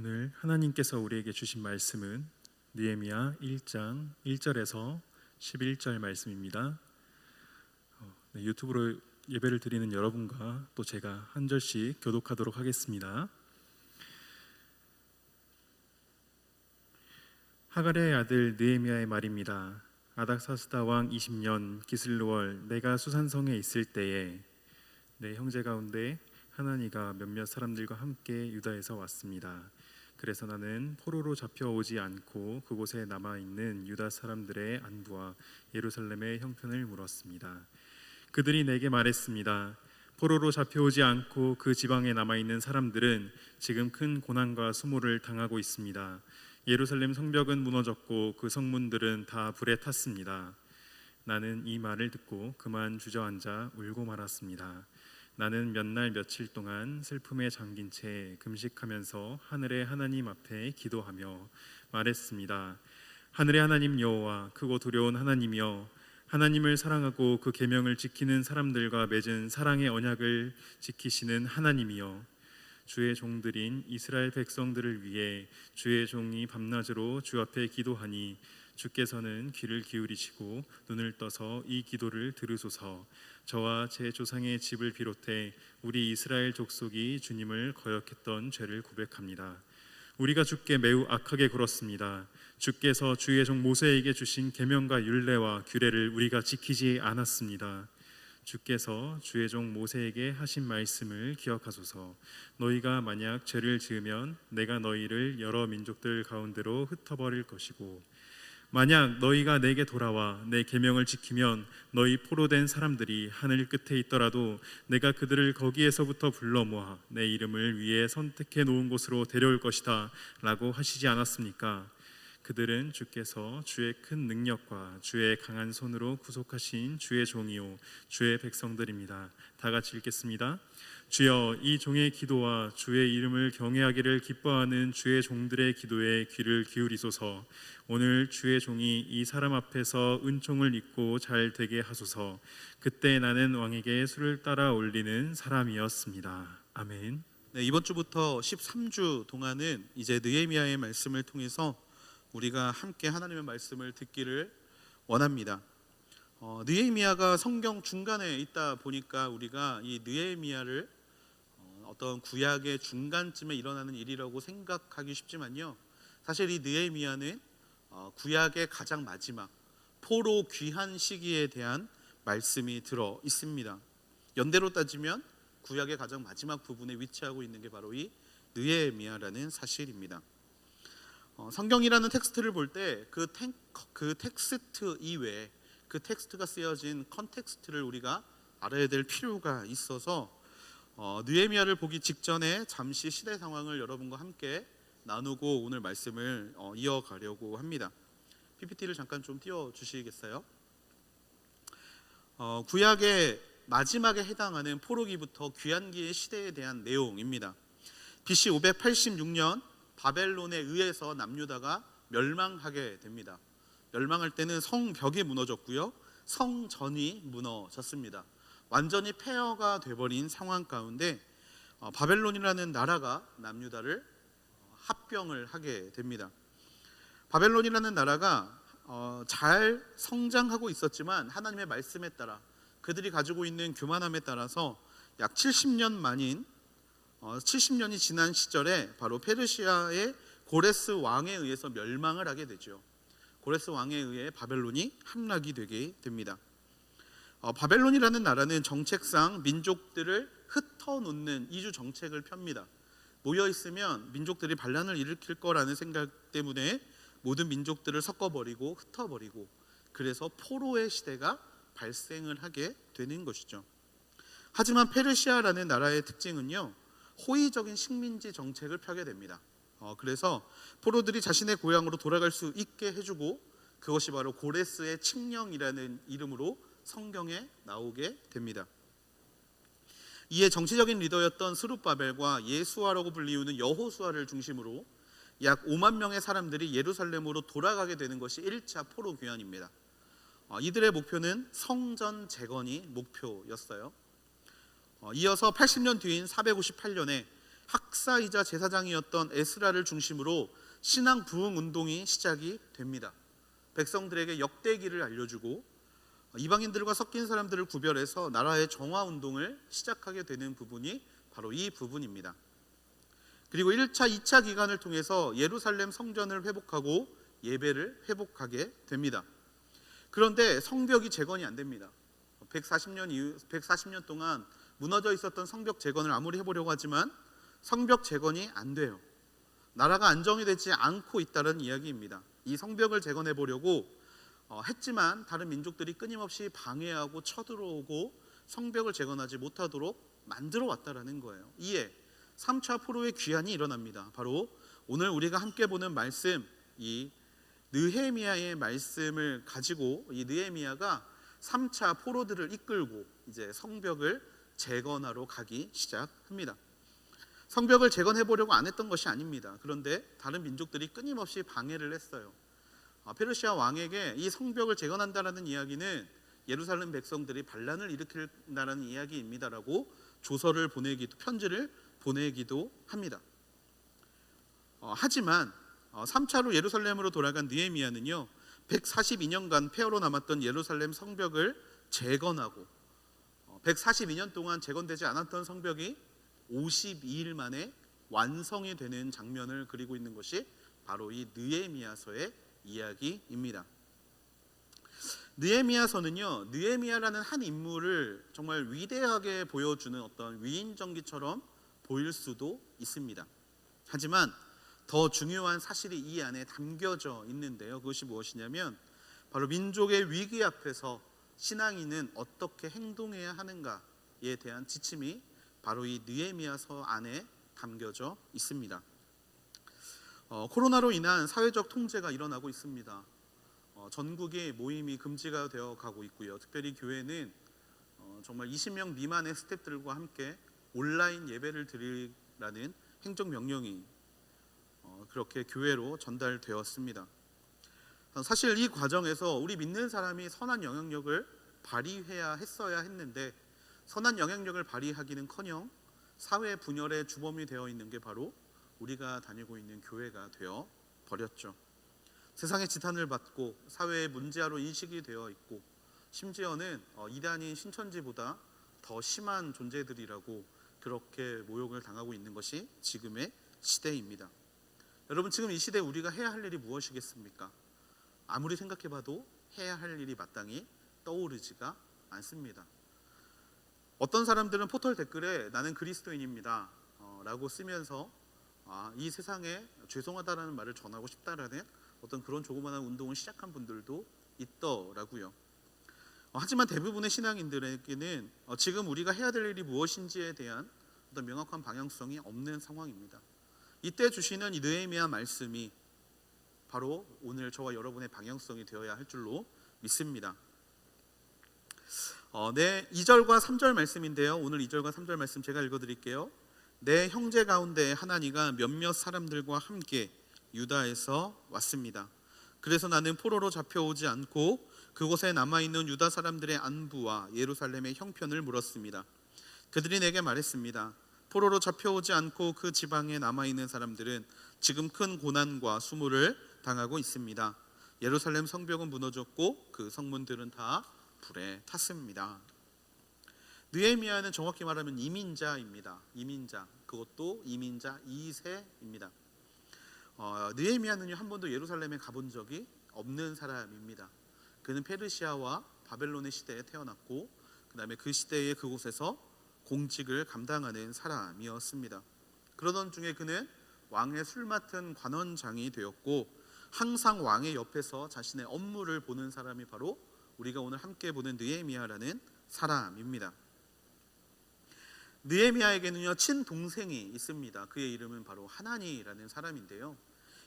오늘 하나님께서 우리에게 주신 말씀은 느헤미야 1장 1절에서 11절 말씀입니다. 유튜브로 예배를 드리는 여러분과 또 제가 한 절씩 교독하도록 하겠습니다. 하갈의 아들 느헤미야의 말입니다. 아닥사스다 왕 20년 기슬루월 내가 수산성에 있을 때에 내 형제 가운데 하나니가 몇몇 사람들과 함께 유다에서 왔습니다. 그래서 나는 포로로 잡혀오지 않고 그곳에 남아있는 유다 사람들의 안부와 예루살렘의 형편을 물었습니다. 그들이 내게 말했습니다. 포로로 잡혀오지 않고 그 지방에 남아있는 사람들은 지금 큰 고난과 수모를 당하고 있습니다. 예루살렘 성벽은 무너졌고 그 성문들은 다 불에 탔습니다. 나는 이 말을 듣고 그만 주저앉아 울고 말았습니다. 나는 몇 날 며칠 동안 슬픔에 잠긴 채 금식하면서 하늘의 하나님 앞에 기도하며 말했습니다. 하늘의 하나님 여호와, 크고 두려운 하나님이여, 하나님을 사랑하고 그 계명을 지키는 사람들과 맺은 사랑의 언약을 지키시는 하나님이여, 주의 종들인 이스라엘 백성들을 위해 주의 종이 밤낮으로 주 앞에 기도하니 주께서는 귀를 기울이시고 눈을 떠서 이 기도를 들으소서. 저와 제 조상의 집을 비롯해 우리 이스라엘 족속이 주님을 거역했던 죄를 고백합니다. 우리가 주께 매우 악하게 굴었습니다. 주께서 주의 종 모세에게 주신 계명과 율례와 규례를 우리가 지키지 않았습니다. 주께서 주의 종 모세에게 하신 말씀을 기억하소서. 너희가 만약 죄를 지으면 내가 너희를 여러 민족들 가운데로 흩어버릴 것이고, 만약 너희가 내게 돌아와 내 계명을 지키면 너희 포로된 사람들이 하늘 끝에 있더라도 내가 그들을 거기에서부터 불러 모아 내 이름을 위해 선택해 놓은 곳으로 데려올 것이다 라고 하시지 않았습니까? 그들은 주께서 주의 큰 능력과 주의 강한 손으로 구속하신 주의 종이요 주의 백성들입니다. 다 같이 읽겠습니다. 주여, 이 종의 기도와 주의 이름을 경외하기를 기뻐하는 주의 종들의 기도에 귀를 기울이소서. 오늘 주의 종이 이 사람 앞에서 은총을 입고 잘 되게 하소서. 그때 나는 왕에게 술을 따라 올리는 사람이었습니다. 아멘. 네, 이번 주부터 13주 동안은 이제 느헤미야의 말씀을 통해서 우리가 함께 하나님의 말씀을 듣기를 원합니다. 느헤미야가 성경 중간에 있다 보니까 우리가 이 느헤미야를 어떤 구약의 중간쯤에 일어나는 일이라고 생각하기 쉽지만요, 사실 이 느헤미야는 구약의 가장 마지막 포로 귀환 시기에 대한 말씀이 들어 있습니다. 연대로 따지면 구약의 가장 마지막 부분에 위치하고 있는 게 바로 이 느헤미야라는 사실입니다. 성경이라는 텍스트를 볼 때 그 텍스트 이외에 그 텍스트가 쓰여진 컨텍스트를 우리가 알아야 될 필요가 있어서 느헤미야를 보기 직전에 잠시 시대 상황을 여러분과 함께 나누고 오늘 말씀을 이어가려고 합니다. PPT를 잠깐 좀 띄워주시겠어요? 구약의 마지막에 해당하는 포로기부터 귀환기의 시대에 대한 내용입니다. BC 586년 바벨론에 의해서 남유다가 멸망하게 됩니다. 멸망할 때는 성벽이 무너졌고요, 성전이 무너졌습니다. 완전히 폐허가 돼버린 상황 가운데 바벨론이라는 나라가 남유다를 합병을 하게 됩니다. 바벨론이라는 나라가 잘 성장하고 있었지만 하나님의 말씀에 따라 그들이 가지고 있는 교만함에 따라서 약 70년이 지난 시절에 바로 페르시아의 고레스 왕에 의해서 멸망을 하게 되죠. 고레스 왕에 의해 바벨론이 함락이 되게 됩니다. 바벨론이라는 나라는 정책상 민족들을 흩어놓는 이주 정책을 펴니다. 모여있으면 민족들이 반란을 일으킬 거라는 생각 때문에 모든 민족들을 섞어버리고 흩어버리고, 그래서 포로의 시대가 발생을 하게 되는 것이죠. 하지만 페르시아라는 나라의 특징은요, 호의적인 식민지 정책을 펴게 됩니다. 그래서 포로들이 자신의 고향으로 돌아갈 수 있게 해주고, 그것이 바로 고레스의 칙령이라는 이름으로 성경에 나오게 됩니다. 이에 정치적인 리더였던 스룹바벨과 예수아라고 불리우는 여호수아를 중심으로 약 5만 명의 사람들이 예루살렘으로 돌아가게 되는 것이 1차 포로 귀환입니다. 이들의 목표는 성전 재건이 목표였어요. 이어서 80년 뒤인 458년에 학사이자 제사장이었던 에스라를 중심으로 신앙 부흥 운동이 시작이 됩니다. 백성들에게 역대기를 알려주고 이방인들과 섞인 사람들을 구별해서 나라의 정화 운동을 시작하게 되는 부분이 바로 이 부분입니다. 그리고 1차, 2차 기간을 통해서 예루살렘 성전을 회복하고 예배를 회복하게 됩니다. 그런데 성벽이 재건이 안 됩니다. 140년 동안 무너져 있었던 성벽 재건을 아무리 해보려고 하지만 성벽 재건이 안 돼요. 나라가 안정이 되지 않고 있다는 이야기입니다. 이 성벽을 재건해 보려고 했지만 다른 민족들이 끊임없이 방해하고 쳐들어오고 성벽을 재건하지 못하도록 만들어 왔다라는 거예요. 이에 3차 포로의 귀환이 일어납니다. 바로 오늘 우리가 함께 보는 말씀, 이 느헤미야의 말씀을 가지고 이 느헤미야가 3차 포로들을 이끌고 이제 성벽을 재건하러 가기 시작합니다. 성벽을 재건해 보려고 안 했던 것이 아닙니다. 그런데 다른 민족들이 끊임없이 방해를 했어요. 페르시아 왕에게 이 성벽을 재건한다라는 이야기는 예루살렘 백성들이 반란을 일으킨다는 이야기입니다라고 조서를 보내기도, 편지를 보내기도 합니다. 하지만 3차로 예루살렘으로 돌아간 느헤미야는요 142년간 폐허로 남았던 예루살렘 성벽을 재건하고 142년 동안 재건되지 않았던 성벽이 52일 만에 완성이 되는 장면을 그리고 있는 것이 바로 이 느헤미야서의 이야기입니다. 느헤미야서는요 느헤미야라는 한 인물을 정말 위대하게 보여주는 어떤 위인전기처럼 보일 수도 있습니다. 하지만 더 중요한 사실이 이 안에 담겨져 있는데요. 그것이 무엇이냐면 바로 민족의 위기 앞에서 신앙인은 어떻게 행동해야 하는가에 대한 지침이 바로 이 느헤미야서 안에 담겨져 있습니다. 코로나로 인한 사회적 통제가 일어나고 있습니다. 전국에 모임이 금지가 되어 가고 있고요. 특별히 교회는 정말 20명 미만의 스태프들과 함께 온라인 예배를 드리라는 행정명령이 그렇게 교회로 전달되었습니다. 사실 이 과정에서 우리 믿는 사람이 선한 영향력을 발휘해야 했어야 했는데 선한 영향력을 발휘하기는커녕 사회 분열의 주범이 되어 있는 게 바로 우리가 다니고 있는 교회가 되어 버렸죠. 세상의 지탄을 받고 사회의 문제아로 인식이 되어 있고 심지어는 이단인 신천지보다 더 심한 존재들이라고 그렇게 모욕을 당하고 있는 것이 지금의 시대입니다. 여러분, 지금 이 시대에 우리가 해야 할 일이 무엇이겠습니까? 아무리 생각해봐도 해야 할 일이 마땅히 떠오르지가 않습니다. 어떤 사람들은 포털 댓글에 나는 그리스도인입니다 라고 쓰면서 이 세상에 죄송하다라는 말을 전하고 싶다라는 어떤 그런 조그마한 운동을 시작한 분들도 있더라고요. 하지만 대부분의 신앙인들에게는 지금 우리가 해야 될 일이 무엇인지에 대한 어떤 명확한 방향성이 없는 상황입니다. 이때 주시는 이 느헤미야 말씀이 바로 오늘 저와 여러분의 방향성이 되어야 할 줄로 믿습니다. 2절과 3절 말씀인데요. 오늘 2절과 3절 말씀 제가 읽어드릴게요. 내 형제 가운데 하나니가 몇몇 사람들과 함께 유다에서 왔습니다. 그래서 나는 포로로 잡혀오지 않고 그곳에 남아있는 유다 사람들의 안부와 예루살렘의 형편을 물었습니다. 그들이 내게 말했습니다. 포로로 잡혀오지 않고 그 지방에 남아있는 사람들은 지금 큰 고난과 수모를 당하고 있습니다. 예루살렘 성벽은 무너졌고 그 성문들은 다 불에 탔습니다. 느헤미야는 정확히 말하면 이민자입니다. 이민자, 그것도 이민자 2세입니다. 느헤미야는요 한 번도 예루살렘에 가본 적이 없는 사람입니다. 그는 페르시아와 바벨론의 시대에 태어났고 그 다음에 그 시대의 그곳에서 공직을 감당하는 사람이었습니다. 그러던 중에 그는 왕의 술 맡은 관원장이 되었고 항상 왕의 옆에서 자신의 업무를 보는 사람이 바로 우리가 오늘 함께 보는 느헤미야라는 사람입니다. 느헤미야에게는요 친동생이 있습니다. 그의 이름은 바로 하나니라는 사람인데요.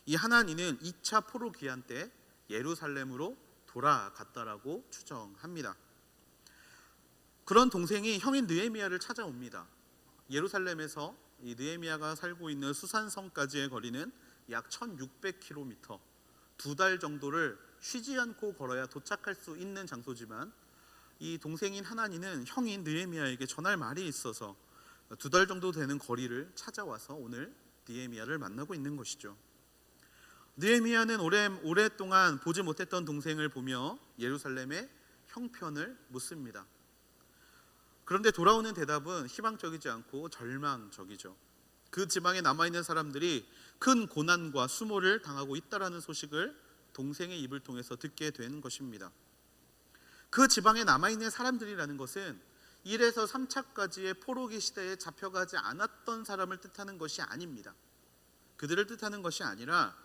이 하나니는 2차 포로 귀환 때 예루살렘으로 돌아갔다라고 추정합니다. 그런 동생이 형인 느헤미야를 찾아옵니다. 예루살렘에서 이 느헤미야가 살고 있는 수산성까지의 거리는 약 1600km, 2달 정도를 쉬지 않고 걸어야 도착할 수 있는 장소지만 이 동생인 하나니는 형인 느헤미야에게 전할 말이 있어서 2달 정도 되는 거리를 찾아와서 오늘 느헤미야를 만나고 있는 것이죠. 느헤미야는 오랫동안 보지 못했던 동생을 보며 예루살렘의 형편을 묻습니다. 그런데 돌아오는 대답은 희망적이지 않고 절망적이죠. 그 지방에 남아있는 사람들이 큰 고난과 수모를 당하고 있다라는 소식을 동생의 입을 통해서 듣게 된 것입니다. 그 지방에 남아있는 사람들이라는 것은 1에서 3차까지의 포로기 시대에 잡혀가지 않았던 사람을 뜻하는 것이 아닙니다. 그들을 뜻하는 것이 아니라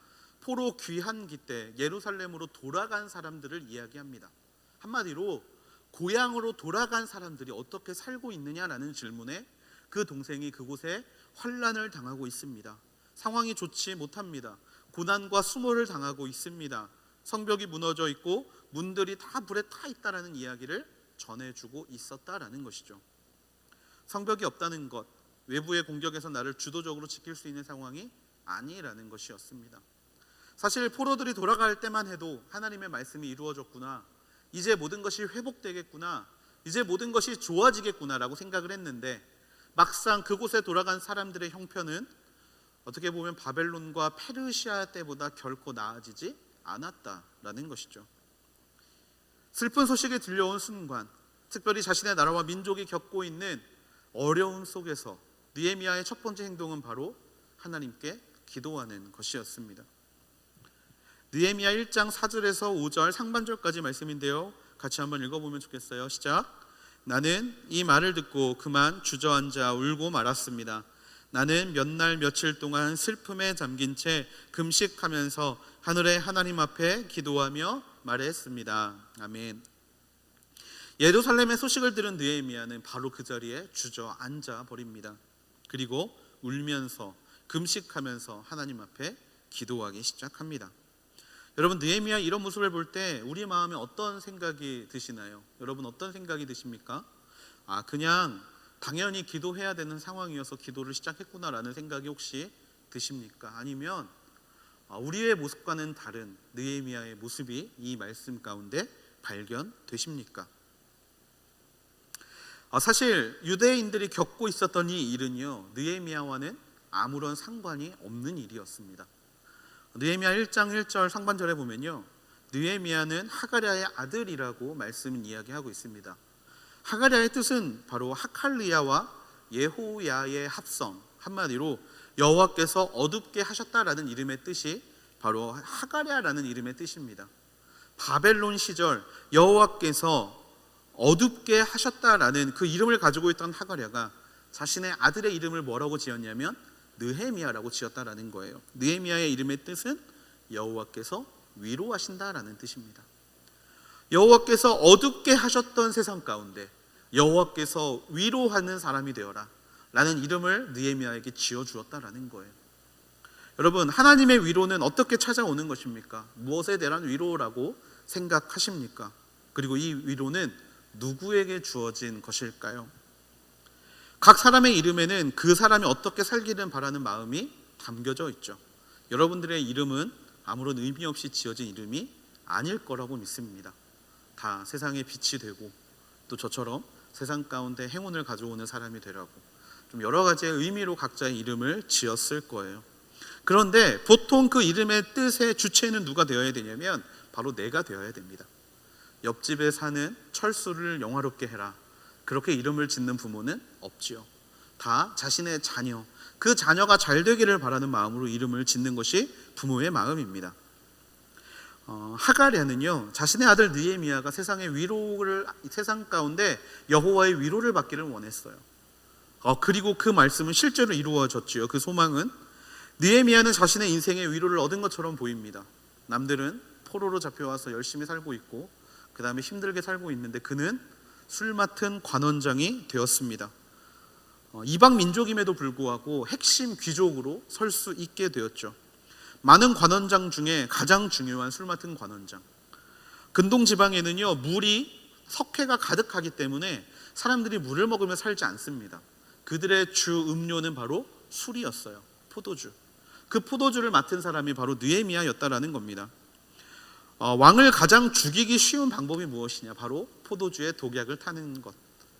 포로 귀환기 때 예루살렘으로 돌아간 사람들을 이야기합니다. 한마디로 고향으로 돌아간 사람들이 어떻게 살고 있느냐라는 질문에 그 동생이 그곳에 환난을 당하고 있습니다. 상황이 좋지 못합니다. 고난과 수모를 당하고 있습니다. 성벽이 무너져 있고 문들이 다 불에 타 있다라는 이야기를 전해주고 있었다라는 것이죠. 성벽이 없다는 것, 외부의 공격에서 나를 주도적으로 지킬 수 있는 상황이 아니라는 것이었습니다. 사실 포로들이 돌아갈 때만 해도 하나님의 말씀이 이루어졌구나, 이제 모든 것이 회복되겠구나, 이제 모든 것이 좋아지겠구나라고 생각을 했는데 막상 그곳에 돌아간 사람들의 형편은 어떻게 보면 바벨론과 페르시아 때보다 결코 나아지지 않았다라는 것이죠. 슬픈 소식이 들려온 순간, 특별히 자신의 나라와 민족이 겪고 있는 어려움 속에서 느헤미야의 첫 번째 행동은 바로 하나님께 기도하는 것이었습니다. 느헤미야 1장 4절에서 5절 상반절까지 말씀인데요, 같이 한번 읽어보면 좋겠어요. 시작. 나는 이 말을 듣고 그만 주저앉아 울고 말았습니다. 나는 몇 날 며칠 동안 슬픔에 잠긴 채 금식하면서 하늘의 하나님 앞에 기도하며 말했습니다. 아멘. 예루살렘의 소식을 들은 느헤미야는 바로 그 자리에 주저앉아 버립니다. 그리고 울면서 금식하면서 하나님 앞에 기도하기 시작합니다. 여러분, 느헤미야 이런 모습을 볼 때 우리 마음에 어떤 생각이 드시나요? 여러분 어떤 생각이 드십니까? 그냥 당연히 기도해야 되는 상황이어서 기도를 시작했구나라는 생각이 혹시 드십니까? 아니면 우리의 모습과는 다른 느헤미야의 모습이 이 말씀 가운데 발견되십니까? 사실 유대인들이 겪고 있었던 이 일은요, 느헤미야와는 아무런 상관이 없는 일이었습니다. 느헤미야 1장 1절 상반절에 보면요, 느헤미야는 하가랴의 아들이라고 말씀은 이야기하고 있습니다. 하가랴의 뜻은 바로 하칼리야와 예호야의 합성, 한마디로 여호와께서 어둡게 하셨다라는 이름의 뜻이 바로 하가랴라는 이름의 뜻입니다. 바벨론 시절 여호와께서 어둡게 하셨다라는 그 이름을 가지고 있던 하가랴가 자신의 아들의 이름을 뭐라고 지었냐면 느헤미야라고 지었다라는 거예요. 느헤미야의 이름의 뜻은 여호와께서 위로하신다라는 뜻입니다. 여호와께서 어둡게 하셨던 세상 가운데 여호와께서 위로하는 사람이 되어라 라는 이름을 느헤미야에게 지어주었다라는 거예요. 여러분, 하나님의 위로는 어떻게 찾아오는 것입니까? 무엇에 대한 위로라고 생각하십니까? 그리고 이 위로는 누구에게 주어진 것일까요? 각 사람의 이름에는 그 사람이 어떻게 살기를 바라는 마음이 담겨져 있죠. 여러분들의 이름은 아무런 의미 없이 지어진 이름이 아닐 거라고 믿습니다. 다 세상의 빛이 되고 또 저처럼 세상 가운데 행운을 가져오는 사람이 되라고 좀 여러 가지의 의미로 각자의 이름을 지었을 거예요. 그런데 보통 그 이름의 뜻의 주체는 누가 되어야 되냐면 바로 내가 되어야 됩니다. 옆집에 사는 철수를 영화롭게 해라, 그렇게 이름을 짓는 부모는 없지요. 다 자신의 자녀, 그 자녀가 잘 되기를 바라는 마음으로 이름을 짓는 것이 부모의 마음입니다. 하가랴는요, 자신의 아들 느헤미야가 세상 가운데 여호와의 위로를 받기를 원했어요. 그리고 그 말씀은 실제로 이루어졌지요. 그 소망은 느헤미야는 자신의 인생의 위로를 얻은 것처럼 보입니다. 남들은 포로로 잡혀와서 열심히 살고 있고 그 다음에 힘들게 살고 있는데 그는 술 맡은 관원장이 되었습니다. 이방 민족임에도 불구하고 핵심 귀족으로 설 수 있게 되었죠. 많은 관원장 중에 가장 중요한 술 맡은 관원장. 근동 지방에는요, 물이 석회가 가득하기 때문에 사람들이 물을 먹으며 살지 않습니다. 그들의 주 음료는 바로 술이었어요. 포도주. 그 포도주를 맡은 사람이 바로 느헤미야였다라는 겁니다. 왕을 가장 죽이기 쉬운 방법이 무엇이냐? 바로 포도주에 독약을 타는 것,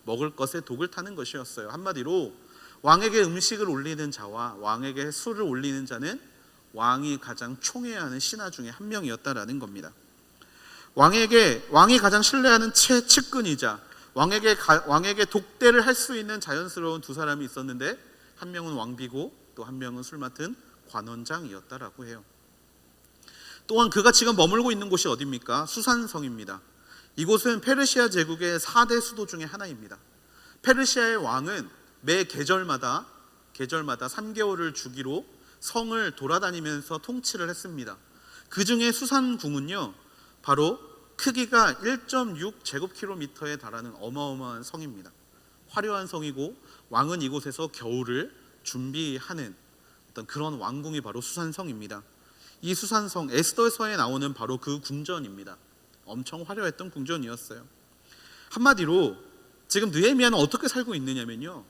먹을 것에 독을 타는 것이었어요. 한마디로 왕에게 음식을 올리는 자와 왕에게 술을 올리는 자는 왕이 가장 총애하는 신하 중에 한 명이었다라는 겁니다. 왕이 가장 신뢰하는 측근이자 왕에게 독대를 할 수 있는 자연스러운 두 사람이 있었는데, 한 명은 왕비고 또 한 명은 술 맡은 관원장이었다라고 해요. 또한 그가 지금 머물고 있는 곳이 어디입니까? 수산성입니다. 이곳은 페르시아 제국의 4대 수도 중에 하나입니다. 페르시아의 왕은 매 계절마다 3개월을 주기로 성을 돌아다니면서 통치를 했습니다. 그 중에 수산궁은요, 바로 크기가 1.6 제곱킬로미터에 달하는 어마어마한 성입니다. 화려한 성이고 왕은 이곳에서 겨울을 준비하는 어떤 그런 왕궁이 바로 수산성입니다. 이 수산성, 에스더서에 나오는 바로 그 궁전입니다. 엄청 화려했던 궁전이었어요. 한마디로 지금 느헤미야는 어떻게 살고 있느냐면요,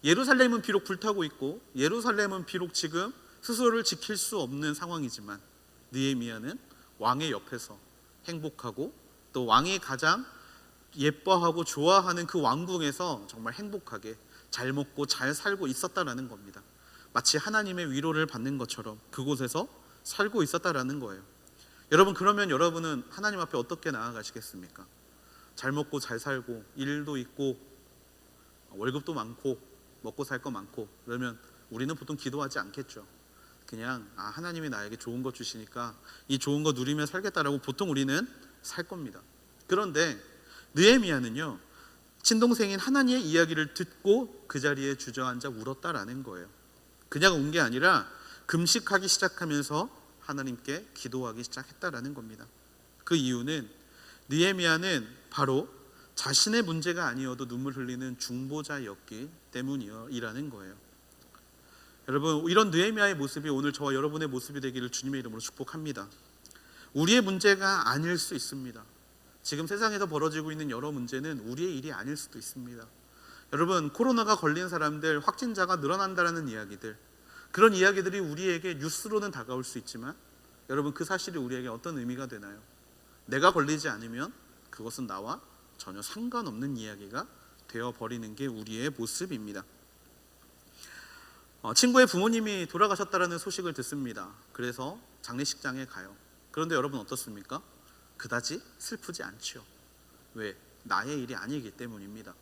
예루살렘은 비록 불타고 있고 예루살렘은 비록 지금 스스로를 지킬 수 없는 상황이지만 느헤미야는 왕의 옆에서 행복하고 또 왕이 가장 예뻐하고 좋아하는 그 왕궁에서 정말 행복하게 잘 먹고 잘 살고 있었다라는 겁니다. 마치 하나님의 위로를 받는 것처럼 그곳에서 살고 있었다라는 거예요. 여러분, 그러면 여러분은 하나님 앞에 어떻게 나아가시겠습니까? 잘 먹고 잘 살고 일도 있고 월급도 많고 먹고 살 거 많고 그러면 우리는 보통 기도하지 않겠죠. 그냥 하나님이 나에게 좋은 거 주시니까 이 좋은 거 누리며 살겠다라고 보통 우리는 살 겁니다. 그런데 느헤미야는요, 친동생인 하나니의 이야기를 듣고 그 자리에 주저앉아 울었다라는 거예요. 그냥 운 게 아니라 금식하기 시작하면서 하나님께 기도하기 시작했다라는 겁니다. 그 이유는 느헤미야는 바로 자신의 문제가 아니어도 눈물 흘리는 중보자였기 때문이라는 거예요. 여러분, 이런 느헤미야의 모습이 오늘 저와 여러분의 모습이 되기를 주님의 이름으로 축복합니다. 우리의 문제가 아닐 수 있습니다. 지금 세상에서 벌어지고 있는 여러 문제는 우리의 일이 아닐 수도 있습니다. 여러분, 코로나가 걸린 사람들, 확진자가 늘어난다는 이야기들, 그런 이야기들이 우리에게 뉴스로는 다가올 수 있지만 여러분, 그 사실이 우리에게 어떤 의미가 되나요? 내가 걸리지 않으면 그것은 나와 전혀 상관없는 이야기가 되어버리는 게 우리의 모습입니다. 친구의 부모님이 돌아가셨다는 소식을 듣습니다. 그래서 장례식장에 가요. 그런데 여러분 어떻습니까? 그다지 슬프지 않죠. 왜? 나의 일이 아니기 때문입니다.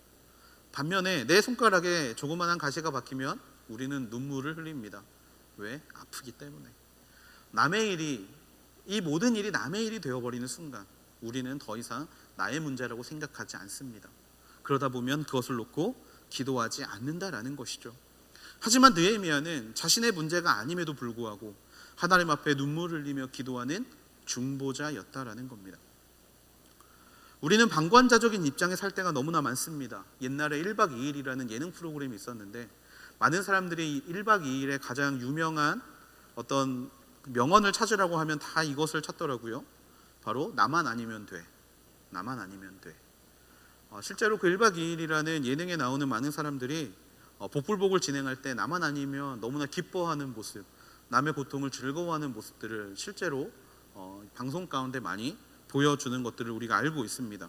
반면에 내 손가락에 조그마한 가시가 박히면 우리는 눈물을 흘립니다. 왜? 아프기 때문에. 남의 일이, 이 모든 일이 남의 일이 되어버리는 순간 우리는 더 이상 나의 문제라고 생각하지 않습니다. 그러다 보면 그것을 놓고 기도하지 않는다라는 것이죠. 하지만 느헤미야는 자신의 문제가 아님에도 불구하고 하나님 앞에 눈물을 흘리며 기도하는 중보자였다라는 겁니다. 우리는 방관자적인 입장에 살 때가 너무나 많습니다. 옛날에 1박 2일이라는 예능 프로그램이 있었는데 많은 사람들이 1박 2일에 가장 유명한 어떤 명언을 찾으라고 하면 다 이것을 찾더라고요. 바로 나만 아니면 돼. 나만 아니면 돼. 실제로 그 1박 2일이라는 예능에 나오는 많은 사람들이 복불복을 진행할 때 나만 아니면 너무나 기뻐하는 모습, 남의 고통을 즐거워하는 모습들을 실제로 방송 가운데 많이 보여주는 것들을 우리가 알고 있습니다.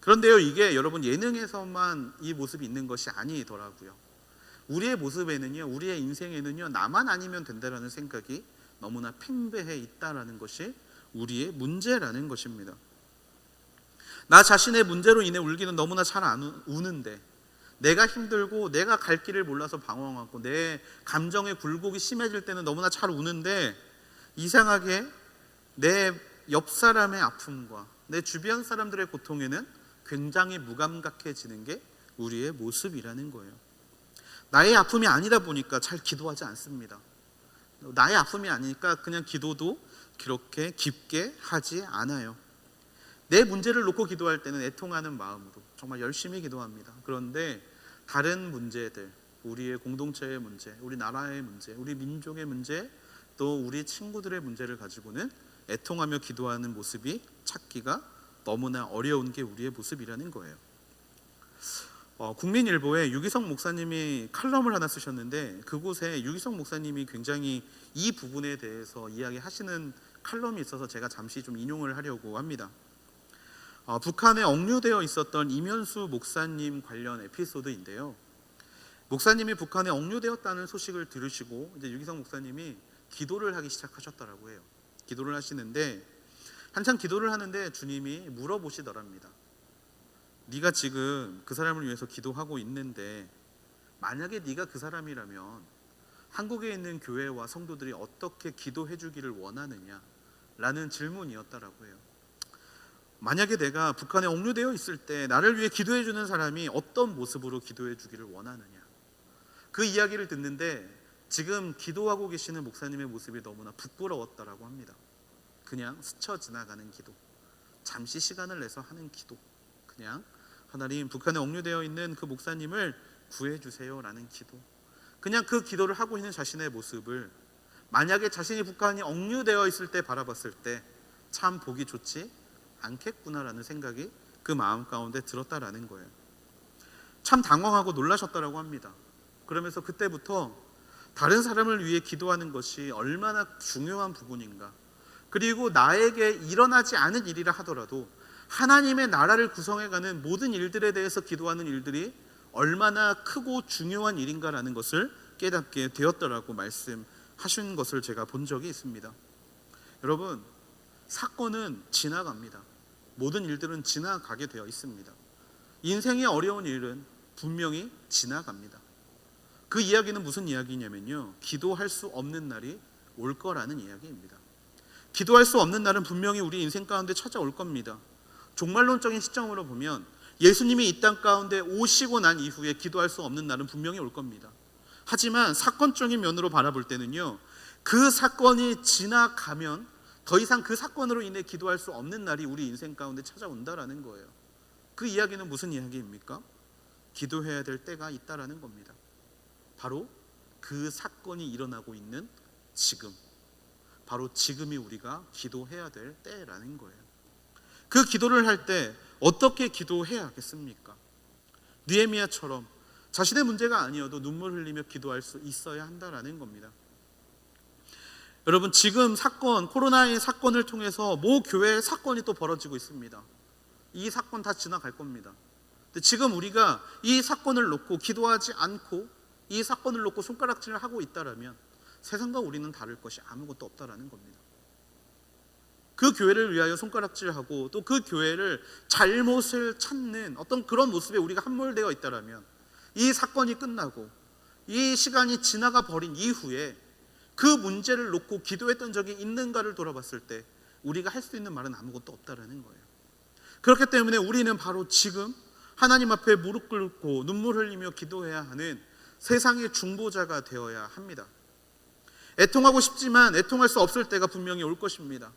그런데요, 이게 여러분 예능에서만 이 모습이 있는 것이 아니더라고요. 우리의 모습에는요, 우리의 인생에는요, 나만 아니면 된다라는 생각이 너무나 팽배해 있다라는 것이 우리의 문제라는 것입니다. 나 자신의 문제로 인해 울기는 너무나 잘 안 우는데, 내가 힘들고 내가 갈 길을 몰라서 방황하고 내 감정의 굴곡이 심해질 때는 너무나 잘 우는데, 이상하게 내 옆 사람의 아픔과 내 주변 사람들의 고통에는 굉장히 무감각해지는 게 우리의 모습이라는 거예요. 나의 아픔이 아니다 보니까 잘 기도하지 않습니다. 나의 아픔이 아니니까 그냥 기도도 그렇게 깊게 하지 않아요. 내 문제를 놓고 기도할 때는 애통하는 마음으로 정말 열심히 기도합니다. 그런데 다른 문제들, 우리의 공동체의 문제, 우리 나라의 문제, 우리 민족의 문제, 또 우리 친구들의 문제를 가지고는 애통하며 기도하는 모습이 찾기가 너무나 어려운 게 우리의 모습이라는 거예요. 국민일보에 유기성 목사님이 칼럼을 하나 쓰셨는데, 그곳에 유기성 목사님이 굉장히 이 부분에 대해서 이야기하시는 칼럼이 있어서 제가 잠시 좀 인용을 하려고 합니다. 북한에 억류되어 있었던 이면수 목사님 관련 에피소드인데요. 목사님이 북한에 억류되었다는 소식을 들으시고 이제 유기성 목사님이 기도를 하기 시작하셨더라고 해요. 기도를 하시는데 한참 기도를 하는데 주님이 물어보시더랍니다. 네가 지금 그 사람을 위해서 기도하고 있는데 만약에 네가 그 사람이라면 한국에 있는 교회와 성도들이 어떻게 기도해 주기를 원하느냐 라는 질문이었다라고 해요. 만약에 내가 북한에 억류되어 있을 때 나를 위해 기도해 주는 사람이 어떤 모습으로 기도해 주기를 원하느냐, 그 이야기를 듣는데 지금 기도하고 계시는 목사님의 모습이 너무나 부끄러웠다라고 합니다. 그냥 스쳐 지나가는 기도, 잠시 시간을 내서 하는 기도, 그냥 하나님 북한에 억류되어 있는 그 목사님을 구해주세요라는 기도, 그냥 그 기도를 하고 있는 자신의 모습을 만약에 자신이 북한이 억류되어 있을 때 바라봤을 때 참 보기 좋지 않겠구나라는 생각이 그 마음 가운데 들었다라는 거예요. 참 당황하고 놀라셨다라고 합니다. 그러면서 그때부터 다른 사람을 위해 기도하는 것이 얼마나 중요한 부분인가, 그리고 나에게 일어나지 않은 일이라 하더라도 하나님의 나라를 구성해가는 모든 일들에 대해서 기도하는 일들이 얼마나 크고 중요한 일인가라는 것을 깨닫게 되었더라고 말씀하신 것을 제가 본 적이 있습니다. 여러분, 사건은 지나갑니다. 모든 일들은 지나가게 되어 있습니다. 인생의 어려운 일은 분명히 지나갑니다. 그 이야기는 무슨 이야기냐면요, 기도할 수 없는 날이 올 거라는 이야기입니다. 기도할 수 없는 날은 분명히 우리 인생 가운데 찾아올 겁니다. 종말론적인 시점으로 보면 예수님이 이 땅 가운데 오시고 난 이후에 기도할 수 없는 날은 분명히 올 겁니다. 하지만 사건적인 면으로 바라볼 때는요, 그 사건이 지나가면 더 이상 그 사건으로 인해 기도할 수 없는 날이 우리 인생 가운데 찾아온다라는 거예요. 그 이야기는 무슨 이야기입니까? 기도해야 될 때가 있다라는 겁니다. 바로 그 사건이 일어나고 있는 지금, 바로 지금이 우리가 기도해야 될 때라는 거예요. 그 기도를 할 때 어떻게 기도해야겠습니까? 느헤미야처럼 자신의 문제가 아니어도 눈물 흘리며 기도할 수 있어야 한다라는 겁니다. 여러분, 지금 사건, 코로나의 사건을 통해서 모 교회의 사건이 또 벌어지고 있습니다. 이 사건 다 지나갈 겁니다. 근데 지금 우리가 이 사건을 놓고 기도하지 않고 이 사건을 놓고 손가락질을 하고 있다라면 세상과 우리는 다를 것이 아무것도 없다라는 겁니다. 그 교회를 위하여 손가락질하고 또 그 교회를 잘못을 찾는 어떤 그런 모습에 우리가 함몰되어 있다라면 이 사건이 끝나고 이 시간이 지나가 버린 이후에 그 문제를 놓고 기도했던 적이 있는가를 돌아봤을 때 우리가 할 수 있는 말은 아무것도 없다라는 거예요. 그렇기 때문에 우리는 바로 지금 하나님 앞에 무릎 꿇고 눈물 흘리며 기도해야 하는 세상의 중보자가 되어야 합니다. 애통하고 싶지만 애통할 수 없을 때가 분명히 올 것입니다.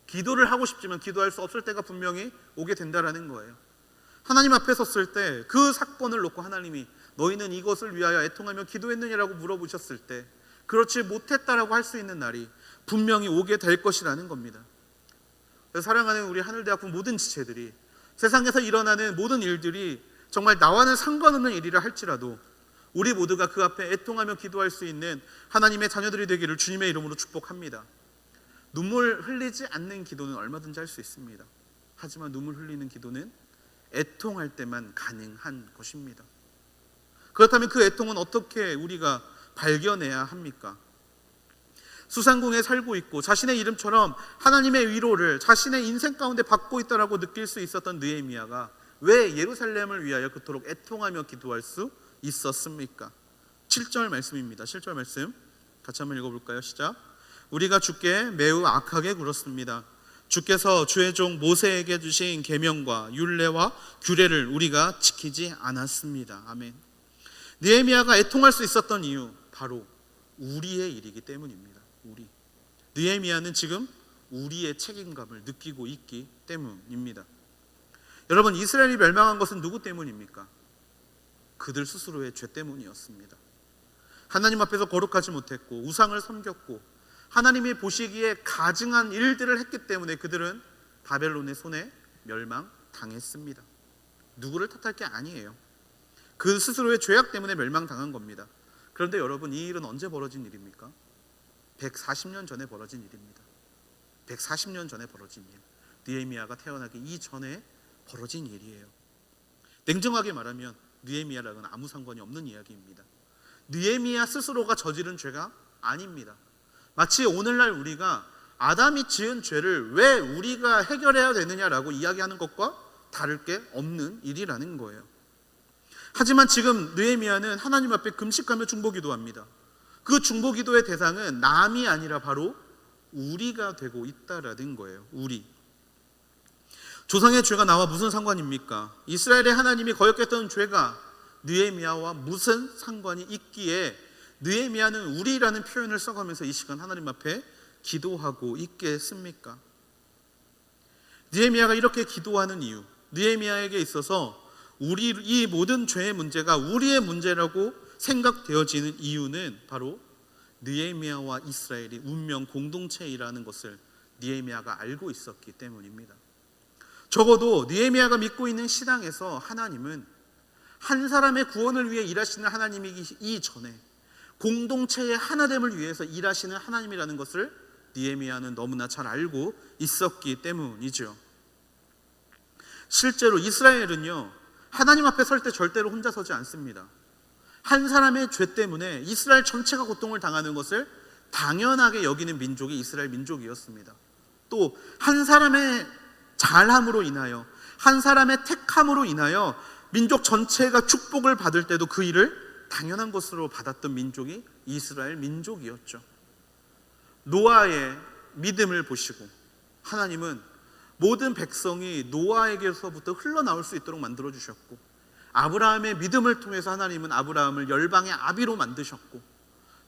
기도를 하고 싶지만 기도할 수 없을 때가 분명히 오게 된다라는 거예요. 하나님 앞에 섰을 때 그 사건을 놓고 하나님이 너희는 이것을 위하여 애통하며 기도했느냐라고 물어보셨을 때 그렇지 못했다라고 할 수 있는 날이 분명히 오게 될 것이라는 겁니다. 그래서 사랑하는 우리 하늘대학부 모든 지체들이 세상에서 일어나는 모든 일들이 정말 나와는 상관없는 일이라 할지라도 우리 모두가 그 앞에 애통하며 기도할 수 있는 하나님의 자녀들이 되기를 주님의 이름으로 축복합니다. 눈물 흘리지 않는 기도는 얼마든지 할 수 있습니다. 하지만 눈물 흘리는 기도는 애통할 때만 가능한 것입니다. 그렇다면 그 애통은 어떻게 우리가 발견해야 합니까? 수상궁에 살고 있고 자신의 이름처럼 하나님의 위로를 자신의 인생 가운데 받고 있다라고 느낄 수 있었던 느헤미야가 왜 예루살렘을 위하여 그토록 애통하며 기도할 수 있었습니까? 7절 말씀입니다. 7절 말씀 같이 한번 읽어볼까요? 시작. 우리가 주께 매우 악하게 굴었습니다. 주께서 주의 종 모세에게 주신 계명과 율례와 규례를 우리가 지키지 않았습니다. 아멘. 느헤미야가 애통할 수 있었던 이유, 바로 우리의 일이기 때문입니다. 우리. 느헤미야는 지금 우리의 책임감을 느끼고 있기 때문입니다. 여러분, 이스라엘이 멸망한 것은 누구 때문입니까? 그들 스스로의 죄 때문이었습니다. 하나님 앞에서 거룩하지 못했고 우상을 섬겼고 하나님이 보시기에 가증한 일들을 했기 때문에 그들은 바벨론의 손에 멸망당했습니다. 누구를 탓할 게 아니에요. 그 스스로의 죄악 때문에 멸망당한 겁니다. 그런데 여러분, 이 일은 언제 벌어진 일입니까? 140년 전에 벌어진 일입니다. 140년 전에 벌어진 일. 느헤미야가 태어나기 이전에 벌어진 일이에요. 냉정하게 말하면 느헤미야랑은 아무 상관이 없는 이야기입니다. 느헤미야 스스로가 저지른 죄가 아닙니다. 마치 오늘날 우리가 아담이 지은 죄를 왜 우리가 해결해야 되느냐라고 이야기하는 것과 다를 게 없는 일이라는 거예요. 하지만 지금 느헤미야는 하나님 앞에 금식하며 중보기도합니다. 그 중보기도의 대상은 남이 아니라 바로 우리가 되고 있다라는 거예요. 우리. 조상의 죄가 나와 무슨 상관입니까? 이스라엘의 하나님이 거역했던 죄가 느헤미야와 무슨 상관이 있기에 느헤미야는 우리라는 표현을 써가면서 이 시간 하나님 앞에 기도하고 있겠습니까? 느헤미야가 이렇게 기도하는 이유, 느헤미야에게 있어서 우리 이 모든 죄의 문제가 우리의 문제라고 생각되어지는 이유는 바로 느헤미야와 이스라엘이 운명 공동체이라는 것을 느헤미야가 알고 있었기 때문입니다. 적어도 느헤미야가 믿고 있는 신앙에서 하나님은 한 사람의 구원을 위해 일하시는 하나님이기 이전에 공동체의 하나됨을 위해서 일하시는 하나님이라는 것을 느헤미야는 너무나 잘 알고 있었기 때문이죠. 실제로 이스라엘은요, 하나님 앞에 설 때 절대로 혼자 서지 않습니다. 한 사람의 죄 때문에 이스라엘 전체가 고통을 당하는 것을 당연하게 여기는 민족이 이스라엘 민족이었습니다. 또 한 사람의 잘함으로 인하여, 한 사람의 택함으로 인하여 민족 전체가 축복을 받을 때도 그 일을 당연한 것으로 받았던 민족이 이스라엘 민족이었죠. 노아의 믿음을 보시고 하나님은 모든 백성이 노아에게서부터 흘러나올 수 있도록 만들어주셨고, 아브라함의 믿음을 통해서 하나님은 아브라함을 열방의 아비로 만드셨고,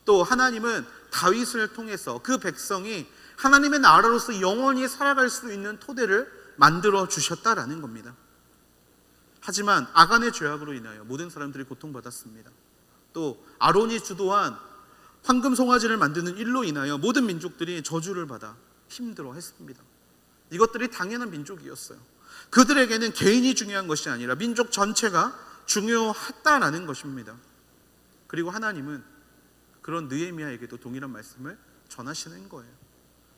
또 하나님은 다윗을 통해서 그 백성이 하나님의 나라로서 영원히 살아갈 수 있는 토대를 만들어 주셨다라는 겁니다. 하지만 아간의 죄악으로 인하여 모든 사람들이 고통받았습니다. 또 아론이 주도한 황금 송아지를 만드는 일로 인하여 모든 민족들이 저주를 받아 힘들어했습니다. 이것들이 당연한 민족이었어요. 그들에게는 개인이 중요한 것이 아니라 민족 전체가 중요했다라는 것입니다. 그리고 하나님은 그런 느헤미야에게도 동일한 말씀을 전하시는 거예요.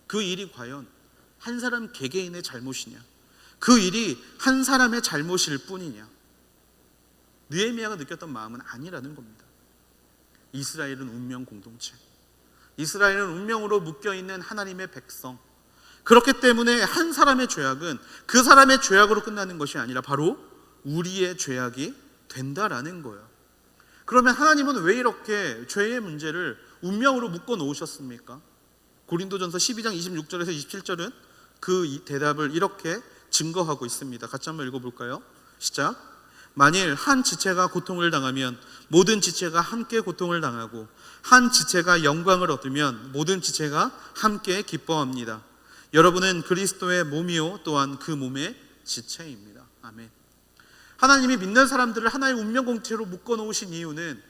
그 일이 과연 한 사람 개개인의 잘못이냐, 그 일이 한 사람의 잘못일 뿐이냐, 느헤미야가 느꼈던 마음은 아니라는 겁니다. 이스라엘은 운명 공동체, 이스라엘은 운명으로 묶여있는 하나님의 백성, 그렇기 때문에 한 사람의 죄악은 그 사람의 죄악으로 끝나는 것이 아니라 바로 우리의 죄악이 된다라는 거예요. 그러면 하나님은 왜 이렇게 죄의 문제를 운명으로 묶어 놓으셨습니까? 고린도전서 12장 26절에서 27절은 그 대답을 이렇게 증거하고 있습니다. 같이 한번 읽어볼까요? 시작. 만일 한 지체가 고통을 당하면 모든 지체가 함께 고통을 당하고, 한 지체가 영광을 얻으면 모든 지체가 함께 기뻐합니다. 여러분은 그리스도의 몸이요 또한 그 몸의 지체입니다. 아멘. 하나님이 믿는 사람들을 하나의 운명 공동체로 묶어 놓으신 이유는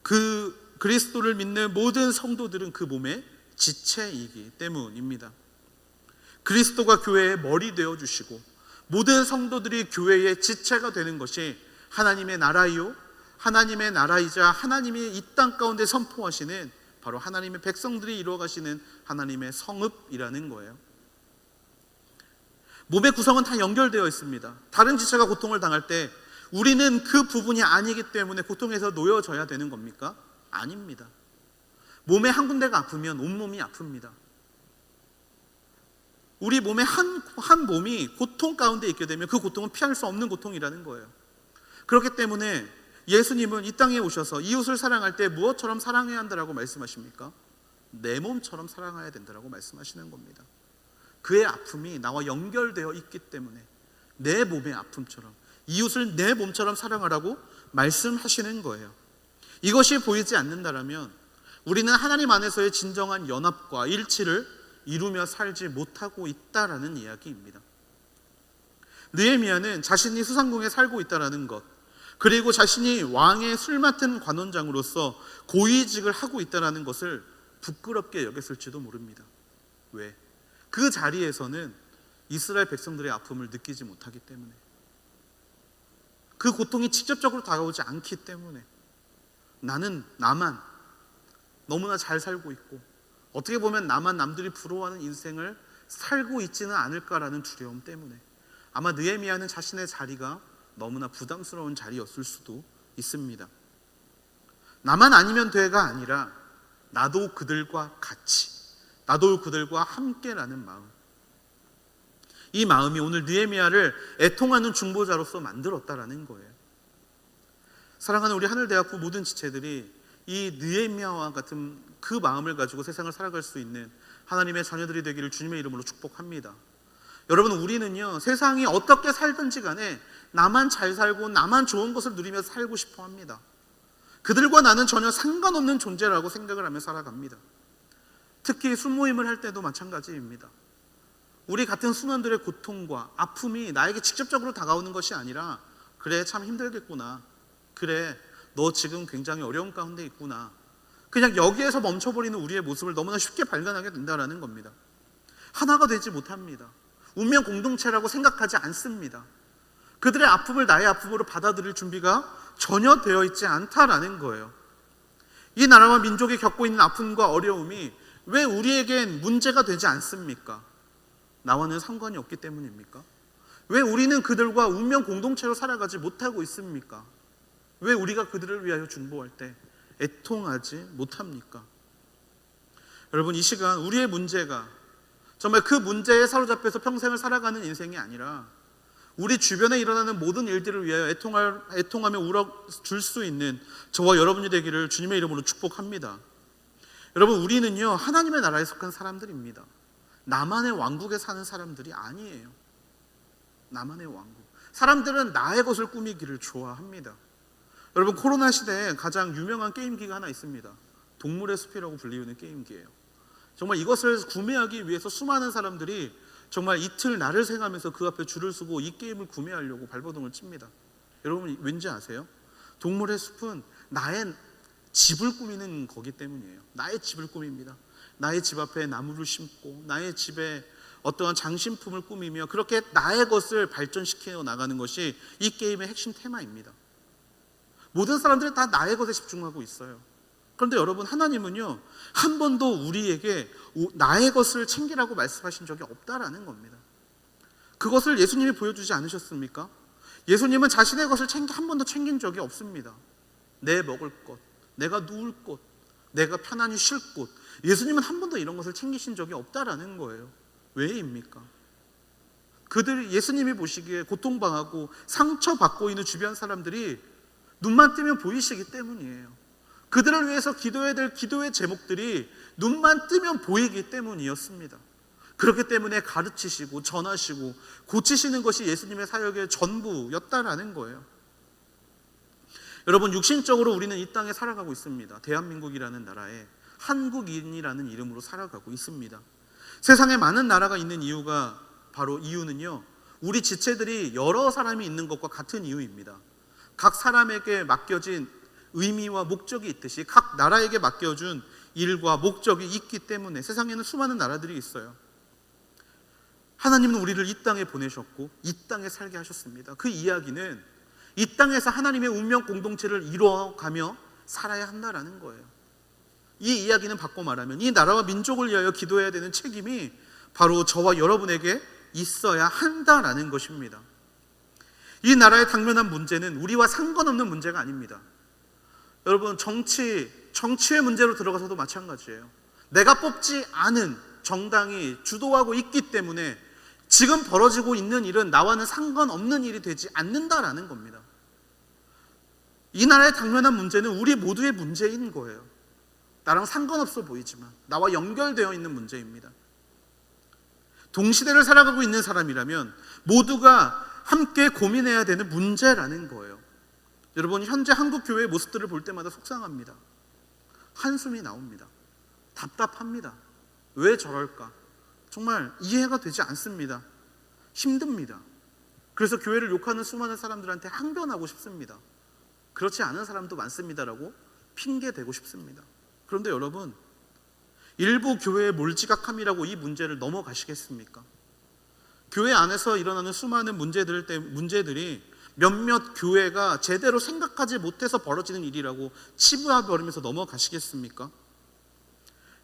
그 그리스도를 믿는 모든 성도들은 그 몸의 지체이기 때문입니다. 그리스도가 교회의 머리 되어 주시고 모든 성도들이 교회의 지체가 되는 것이 하나님의 나라이요, 하나님의 나라이자 하나님이 이 땅 가운데 선포하시는 바로 하나님의 백성들이 이루어가시는 하나님의 성읍이라는 거예요. 몸의 구성은 다 연결되어 있습니다. 다른 지체가 고통을 당할 때 우리는 그 부분이 아니기 때문에 고통에서 놓여져야 되는 겁니까? 아닙니다. 몸의 한 군데가 아프면 온몸이 아픕니다. 우리 몸의 한 몸이 고통 가운데 있게 되면 그 고통은 피할 수 없는 고통이라는 거예요. 그렇기 때문에 예수님은 이 땅에 오셔서 이웃을 사랑할 때 무엇처럼 사랑해야 한다라고 말씀하십니까? 내 몸처럼 사랑해야 된다라고 말씀하시는 겁니다. 그의 아픔이 나와 연결되어 있기 때문에 내 몸의 아픔처럼, 이웃을 내 몸처럼 사랑하라고 말씀하시는 거예요. 이것이 보이지 않는다라면 우리는 하나님 안에서의 진정한 연합과 일치를 이루며 살지 못하고 있다라는 이야기입니다. 느헤미야는 자신이 수상궁에 살고 있다라는 것, 그리고 자신이 왕의 술 맡은 관원장으로서 고위직을 하고 있다라는 것을 부끄럽게 여겼을지도 모릅니다. 왜? 그 자리에서는 이스라엘 백성들의 아픔을 느끼지 못하기 때문에, 그 고통이 직접적으로 다가오지 않기 때문에, 나만 너무나 잘 살고 있고 어떻게 보면 나만 남들이 부러워하는 인생을 살고 있지는 않을까라는 두려움 때문에 아마 느헤미야는 자신의 자리가 너무나 부담스러운 자리였을 수도 있습니다. 나만 아니면 돼가 아니라 나도 그들과 같이, 나도 그들과 함께라는 마음. 이 마음이 오늘 느헤미야를 애통하는 중보자로서 만들었다라는 거예요. 사랑하는 우리 하늘대학부 모든 지체들이 이 느헤미야와 같은 그 마음을 가지고 세상을 살아갈 수 있는 하나님의 자녀들이 되기를 주님의 이름으로 축복합니다. 여러분, 우리는요, 세상이 어떻게 살든지 간에 나만 잘 살고 나만 좋은 것을 누리며 살고 싶어 합니다. 그들과 나는 전혀 상관없는 존재라고 생각을 하며 살아갑니다. 특히 순모임을 할 때도 마찬가지입니다. 우리 같은 순원들의 고통과 아픔이 나에게 직접적으로 다가오는 것이 아니라, 그래 참 힘들겠구나, 그래 너 지금 굉장히 어려운 가운데 있구나, 그냥 여기에서 멈춰버리는 우리의 모습을 너무나 쉽게 발견하게 된다는 겁니다. 하나가 되지 못합니다. 운명 공동체라고 생각하지 않습니다. 그들의 아픔을 나의 아픔으로 받아들일 준비가 전혀 되어 있지 않다라는 거예요. 이 나라와 민족이 겪고 있는 아픔과 어려움이 왜 우리에겐 문제가 되지 않습니까? 나와는 상관이 없기 때문입니까? 왜 우리는 그들과 운명 공동체로 살아가지 못하고 있습니까? 왜 우리가 그들을 위하여 중보할 때 애통하지 못합니까? 여러분, 이 시간 우리의 문제가 정말 그 문제에 사로잡혀서 평생을 살아가는 인생이 아니라 우리 주변에 일어나는 모든 일들을 위하여 애통하며 울어줄 수 있는 저와 여러분이 되기를 주님의 이름으로 축복합니다. 여러분, 우리는요, 하나님의 나라에 속한 사람들입니다. 나만의 왕국에 사는 사람들이 아니에요. 나만의 왕국. 사람들은 나의 것을 꾸미기를 좋아합니다. 여러분, 코로나 시대에 가장 유명한 게임기가 하나 있습니다. 동물의 숲이라고 불리우는 게임기예요. 정말 이것을 구매하기 위해서 수많은 사람들이 정말 이틀 날을 새가면서 그 앞에 줄을 서고 이 게임을 구매하려고 발버둥을 칩니다. 여러분, 왠지 아세요? 동물의 숲은 나의 집을 꾸미는 거기 때문이에요. 나의 집을 꾸밉니다. 나의 집 앞에 나무를 심고 나의 집에 어떠한 장신품을 꾸미며 그렇게 나의 것을 발전시켜 나가는 것이 이 게임의 핵심 테마입니다. 모든 사람들이 다 나의 것에 집중하고 있어요. 그런데 여러분, 하나님은요, 한 번도 우리에게 나의 것을 챙기라고 말씀하신 적이 없다라는 겁니다. 그것을 예수님이 보여주지 않으셨습니까? 예수님은 자신의 것을 한 번도 챙긴 적이 없습니다. 내 먹을 것, 내가 누울 곳, 내가 편안히 쉴 곳, 예수님은 한 번도 이런 것을 챙기신 적이 없다라는 거예요. 왜입니까? 예수님이 보시기에 고통당하고 상처받고 있는 주변 사람들이 눈만 뜨면 보이시기 때문이에요. 그들을 위해서 기도해야 될 기도의 제목들이 눈만 뜨면 보이기 때문이었습니다. 그렇기 때문에 가르치시고 전하시고 고치시는 것이 예수님의 사역의 전부였다라는 거예요. 여러분, 육신적으로 우리는 이 땅에 살아가고 있습니다. 대한민국이라는 나라에 한국인이라는 이름으로 살아가고 있습니다. 세상에 많은 나라가 있는 이유가 바로 이유는요, 우리 지체들이 여러 사람이 있는 것과 같은 이유입니다. 각 사람에게 맡겨진 의미와 목적이 있듯이 각 나라에게 맡겨준 일과 목적이 있기 때문에 세상에는 수많은 나라들이 있어요. 하나님은 우리를 이 땅에 보내셨고 이 땅에 살게 하셨습니다. 그 이야기는 이 땅에서 하나님의 운명 공동체를 이루어가며 살아야 한다라는 거예요. 이 이야기는 바꿔 말하면 이 나라와 민족을 위하여 기도해야 되는 책임이 바로 저와 여러분에게 있어야 한다라는 것입니다. 이 나라의 당면한 문제는 우리와 상관없는 문제가 아닙니다. 여러분, 정치의 문제로 들어가서도 마찬가지예요. 내가 뽑지 않은 정당이 주도하고 있기 때문에 지금 벌어지고 있는 일은 나와는 상관없는 일이 되지 않는다라는 겁니다. 이 나라의 당면한 문제는 우리 모두의 문제인 거예요. 나랑 상관없어 보이지만 나와 연결되어 있는 문제입니다. 동시대를 살아가고 있는 사람이라면 모두가 함께 고민해야 되는 문제라는 거예요. 여러분, 현재 한국 교회의 모습들을 볼 때마다 속상합니다. 한숨이 나옵니다. 답답합니다. 왜 저럴까? 정말 이해가 되지 않습니다. 힘듭니다. 그래서 교회를 욕하는 수많은 사람들한테 항변하고 싶습니다. 그렇지 않은 사람도 많습니다라고 핑계 대고 싶습니다. 그런데 여러분, 일부 교회의 몰지각함이라고 이 문제를 넘어가시겠습니까? 교회 안에서 일어나는 수많은 문제들이 몇몇 교회가 제대로 생각하지 못해서 벌어지는 일이라고 치부해버리면서 넘어가시겠습니까?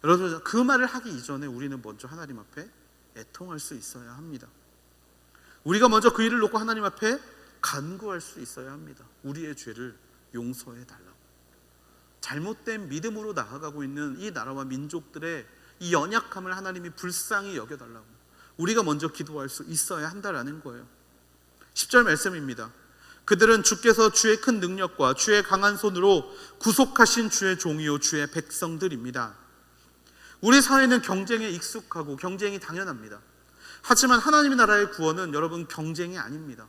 여러분, 그 말을 하기 이전에 우리는 먼저 하나님 앞에 애통할 수 있어야 합니다. 우리가 먼저 그 일을 놓고 하나님 앞에 간구할 수 있어야 합니다. 우리의 죄를 용서해 달라고. 잘못된 믿음으로 나아가고 있는 이 나라와 민족들의 이 연약함을 하나님이 불쌍히 여겨달라고 우리가 먼저 기도할 수 있어야 한다라는 거예요. 10절 말씀입니다. 그들은 주께서 주의 큰 능력과 주의 강한 손으로 구속하신 주의 종이요 주의 백성들입니다. 우리 사회는 경쟁에 익숙하고 경쟁이 당연합니다. 하지만 하나님의 나라의 구원은 여러분 경쟁이 아닙니다.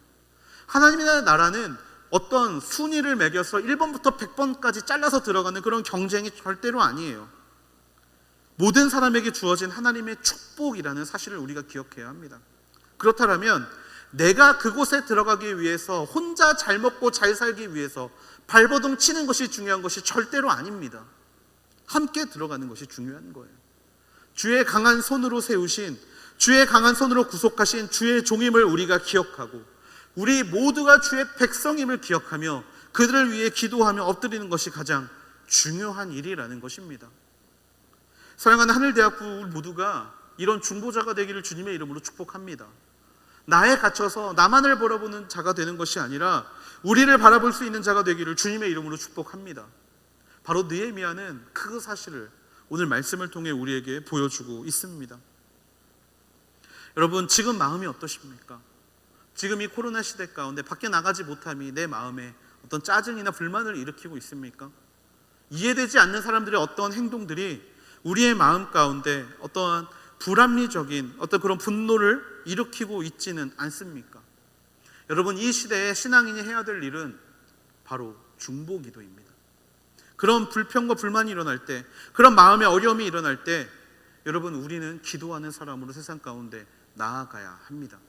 하나님의 나라는 어떤 순위를 매겨서 1번부터 100번까지 잘라서 들어가는 그런 경쟁이 절대로 아니에요. 모든 사람에게 주어진 하나님의 축복이라는 사실을 우리가 기억해야 합니다. 그렇다면 내가 그곳에 들어가기 위해서 혼자 잘 먹고 잘 살기 위해서 발버둥 치는 것이 중요한 것이 절대로 아닙니다. 함께 들어가는 것이 중요한 거예요. 주의 강한 손으로 세우신, 주의 강한 손으로 구속하신 주의 종임을 우리가 기억하고 우리 모두가 주의 백성임을 기억하며 그들을 위해 기도하며 엎드리는 것이 가장 중요한 일이라는 것입니다. 사랑하는 하늘대학부 모두가 이런 중보자가 되기를 주님의 이름으로 축복합니다. 나에 갇혀서 나만을 바라보는 자가 되는 것이 아니라 우리를 바라볼 수 있는 자가 되기를 주님의 이름으로 축복합니다. 바로 느헤미야는 그 사실을 오늘 말씀을 통해 우리에게 보여주고 있습니다. 여러분, 지금 마음이 어떠십니까? 지금 이 코로나 시대 가운데 밖에 나가지 못함이 내 마음에 어떤 짜증이나 불만을 일으키고 있습니까? 이해되지 않는 사람들의 어떤 행동들이 우리의 마음 가운데 어떠한 불합리적인 어떤 그런 분노를 일으키고 있지는 않습니까? 여러분, 이 시대에 신앙인이 해야 될 일은 바로 중보기도입니다. 그런 불평과 불만이 일어날 때, 그런 마음의 어려움이 일어날 때 여러분, 우리는 기도하는 사람으로 세상 가운데 나아가야 합니다.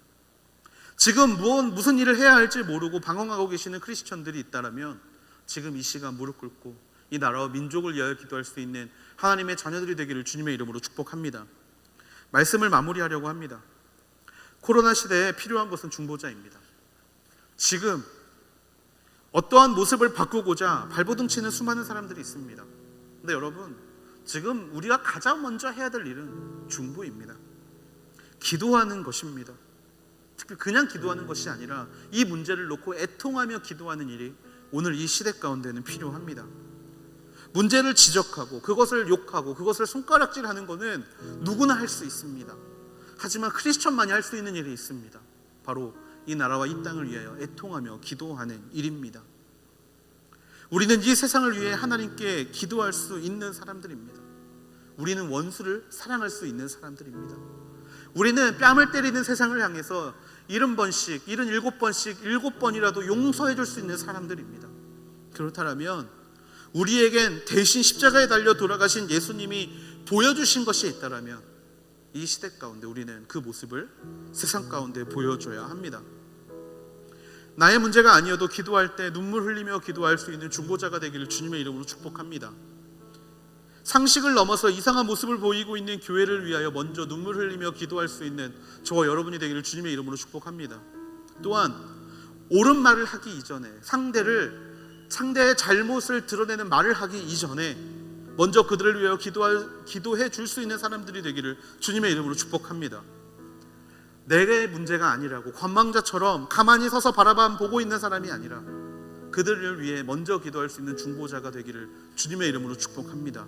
지금 무슨 일을 해야 할지 모르고 방황하고 계시는 크리스천들이 있다면 지금 이 시간 무릎 꿇고 이 나라와 민족을 위하여 기도할 수 있는 하나님의 자녀들이 되기를 주님의 이름으로 축복합니다. 말씀을 마무리하려고 합니다. 코로나 시대에 필요한 것은 중보자입니다. 지금 어떠한 모습을 바꾸고자 발버둥 치는 수많은 사람들이 있습니다. 근데 여러분, 지금 우리가 가장 먼저 해야 될 일은 중보입니다. 기도하는 것입니다. 특히 그냥 기도하는 것이 아니라 이 문제를 놓고 애통하며 기도하는 일이 오늘 이 시대 가운데는 필요합니다. 문제를 지적하고 그것을 욕하고 그것을 손가락질하는 것은 누구나 할 수 있습니다. 하지만 크리스천만이 할 수 있는 일이 있습니다. 바로 이 나라와 이 땅을 위하여 애통하며 기도하는 일입니다. 우리는 이 세상을 위해 하나님께 기도할 수 있는 사람들입니다. 우리는 원수를 사랑할 수 있는 사람들입니다. 우리는 뺨을 때리는 세상을 향해서 70번씩, 77번씩, 7번이라도 용서해 줄 수 있는 사람들입니다. 그렇다면 우리에겐 대신 십자가에 달려 돌아가신 예수님이 보여주신 것이 있다면 이 시대 가운데 우리는 그 모습을 세상 가운데 보여줘야 합니다. 나의 문제가 아니어도 기도할 때 눈물 흘리며 기도할 수 있는 중보자가 되기를 주님의 이름으로 축복합니다. 상식을 넘어서 이상한 모습을 보이고 있는 교회를 위하여 먼저 눈물 흘리며 기도할 수 있는 저와 여러분이 되기를 주님의 이름으로 축복합니다. 또한 옳은 말을 하기 이전에 상대의 잘못을 드러내는 말을 하기 이전에 먼저 그들을 위하여 기도해 줄 수 있는 사람들이 되기를 주님의 이름으로 축복합니다. 내게 문제가 아니라고 관망자처럼 가만히 서서 바라만 보고 있는 사람이 아니라 그들을 위해 먼저 기도할 수 있는 중보자가 되기를 주님의 이름으로 축복합니다.